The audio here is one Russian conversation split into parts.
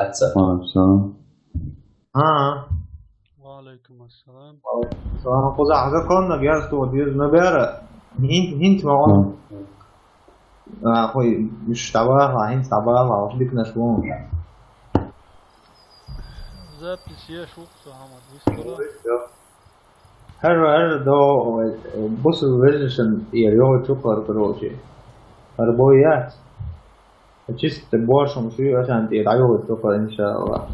السلام. وعليكم السلام. Sonra koza hazır kalın da gel tu diyoruz ne bere. Hint mi o? Koy مشتبه Hint sabah var. Bir nasıl Запись я шутка, Хамад. Вискала. her do bu version eriyor çok короче. Арбоят. Чисто больше мы шли очень дает только иншаллах.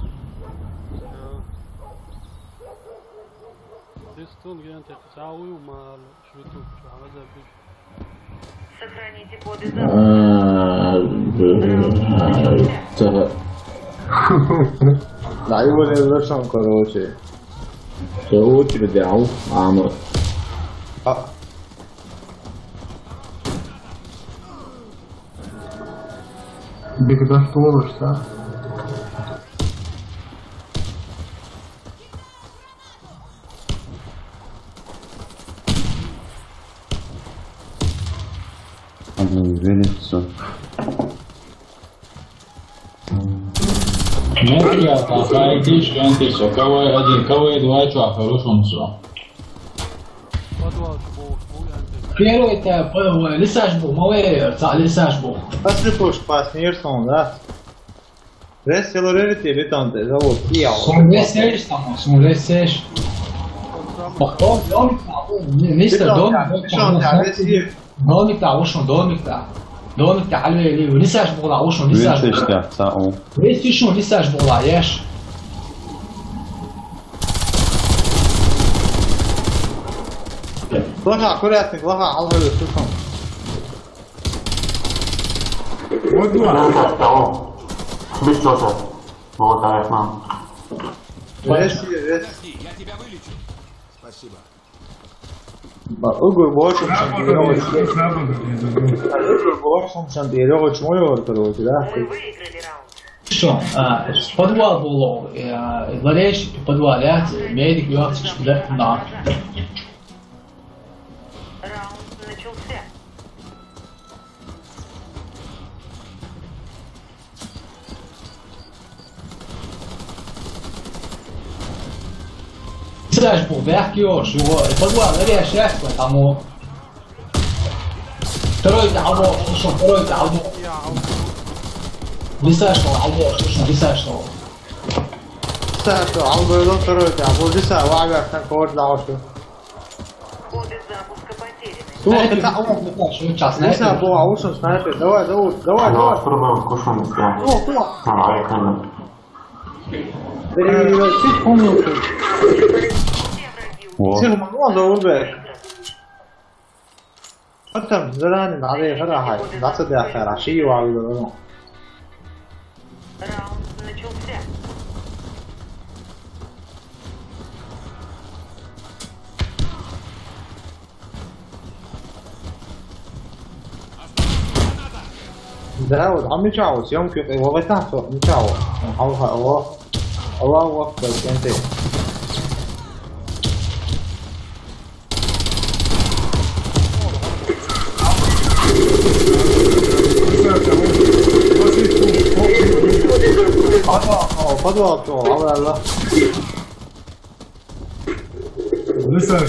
Дистон генте تعاوي وما شوتو شو على ذا. Сохраните коды Дает version короче. صوت بدعو عمرو. Бигдашты olursa Велицо. Нетия, Тахайтиш, Кентиша, КВ-1, КВ-2, что, хорошо, все. подвал шбок, генте. Первый это лисаж был, малый лисаж был. Посыпаешь паснирсон, да? Реселорити летом ты зовут Киал. Son V6 tamam, son V6. Bak Mr. Domik da ušao, Domik da ali lisaž bola ušao, lisaž bola. ساعة. Već ušao lisaž bola, ješ. Глаха, аккуратно, глаха, алгоритм, слушай. вот два. Без чего-то. Вот, так, мам. Угу, больше, чем Работает, делать мой короче, да? Мы выиграли раунд. Что, подвал был, дворец, подвал, медик, юаксиш, блядь, на. Раунд начался. Lisaž был, вверх još, подвал, решешь, потому. Второй дало, слушай, второй дало. Lisaž дало, слушай, lisaž дало. Что, алгоритм второй, а вот здесь вага, так вот дальше. Коды запуска потеряны. Здесь был аушен снайпер, давай. Я пробую кушать, да. А, я понял. Перевести комнату. Все враги Всех могу заурбек. حتى زراني بعدين فرح هاي ناس ده آخر عشية وعلى раунд начался. داود عم يتجاوز يمكن والله تحته يتجاوز الله أكبر أنت подвал الله Лисаж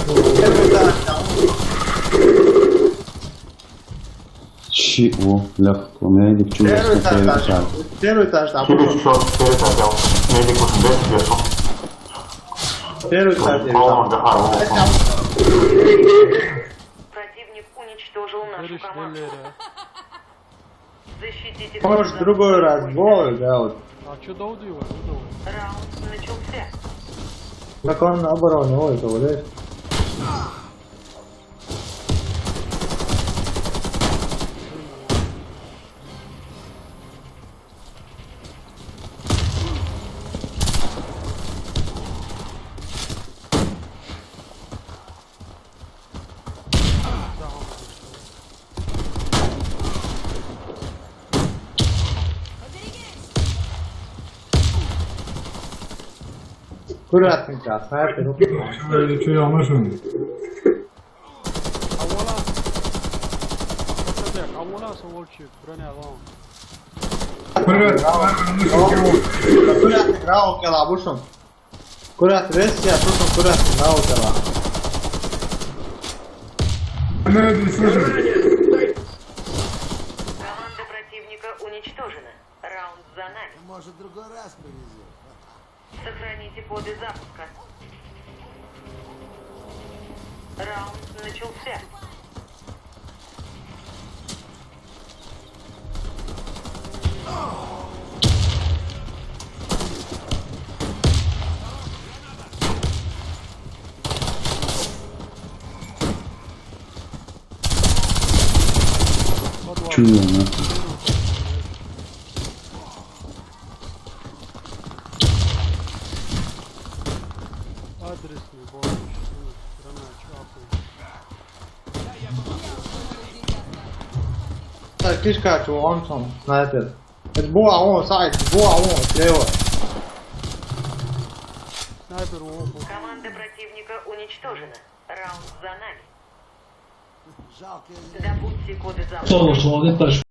Чего? Легко. Медик чувствует, что это первый этаж там Через счет, через отдел. Медик уже без вешу. первый этаж Полом отдыхаю. Противник уничтожил нашу команду. Защитите может коды другой раз запуска. бой да А что даудила? Раунд начался. так он на обороне ой то блядь аккуратненько снайпер Что я машину? أولا صورتشي براني أغام Привет, Kurat grau kelā bušam. Kurat versijā bušam, kurat grau kelā. Люди, слушай. Команда противника уничтожена. Раунд за нами. Может, в другой раз повезет. Сохраните коды запуска. Раунд начался. Чую, нахуй. Адресный бомб. Страна чапает. Tā ir kiškāču Onson, sniper. Es boā on, sait, boā on, ļevo. Снайпер опу. Команда противника уничтожена. Раунд за нами. Жалко, Добудьте коды запуска. Solo što ovdje prš.